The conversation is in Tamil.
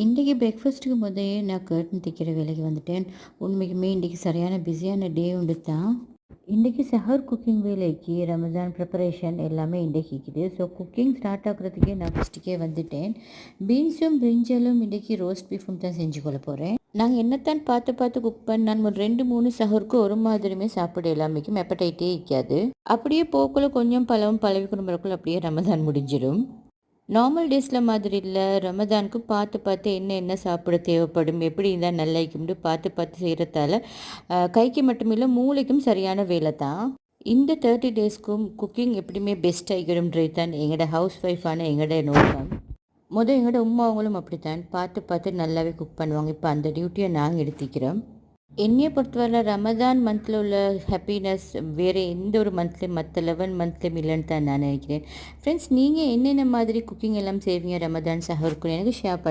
இன்றைக்கி பிரேக்ஃபாஸ்ட்டுக்கு முதலே நான் கர்டன் தைக்கிற வேலைக்கு வந்துட்டேன். உண்மைக்குமே இன்றைக்கி சரியான பிஸியான டே உண்டு தான். இன்றைக்கி சஹர் குக்கிங் வேலைக்கு ரமஜான் ப்ரிப்பரேஷன் எல்லாமே இன்றைக்கி இருக்குது. ஸோ குக்கிங் ஸ்டார்ட் ஆகுறதுக்கே நான் ஃபஸ்ட்டுக்கே வந்துட்டேன். பீன்ஸும் பிரிஞ்சலும் இன்றைக்கி ரோஸ்ட் பீஃபும் தான் செஞ்சு கொள்ள போகிறேன். நாங்கள் என்னத்தான் பார்த்து பார்த்து குக் பண்ணான் ஒரு 2-3 சஹருக்கு ஒரு மாதிரியுமே சாப்பிட எல்லாமேக்கும் மெப்படைட்டே இருக்காது. அப்படியே போக்குள்ள கொஞ்சம் பழவும் பழவி குடும்பக்குள்ள அப்படியே ரமதான் முடிஞ்சிடும். நார்மல் டேஸில் மாதிரி இல்லை, ரமதானுக்கு பார்த்து பார்த்து என்ன சாப்பிட தேவைப்படும், எப்படி இருந்தால் நல்லா இருக்கும்னு பார்த்து பார்த்து செய்கிறதால கைக்கு மட்டுமில்லை மூளைக்கும் சரியான வேலை தான். இந்த 30 டேஸ்க்கும் குக்கிங் எப்படியுமே பெஸ்ட் ஆகிடும்ன்றது தான் எங்களோட ஹவுஸ் ஒய்ஃபான எங்களோட நோக்கம். எங்களோட உம்மா அவங்களும் அப்படித்தான் பார்த்து பார்த்து நல்லாவே குக் பண்ணுவாங்க. இப்போ அந்த டியூட்டியை நாங்கள் எடுத்துக்கிறோம். என்னையை பொறுத்தவரை ரமதான் மந்தில் உள்ள ஹாப்பினஸ் வேறு எந்த ஒரு மந்த்லேயும் மற்ற 11 மந்த்லேயும் இல்லைன்னு தான் நான் நினைக்கிறேன். ஃப்ரெண்ட்ஸ், நீங்கள் என்னென்ன மாதிரி குக்கிங் எல்லாம் செய்வீங்க ரமதான் சஹருக்கு எனக்கு ஷேர்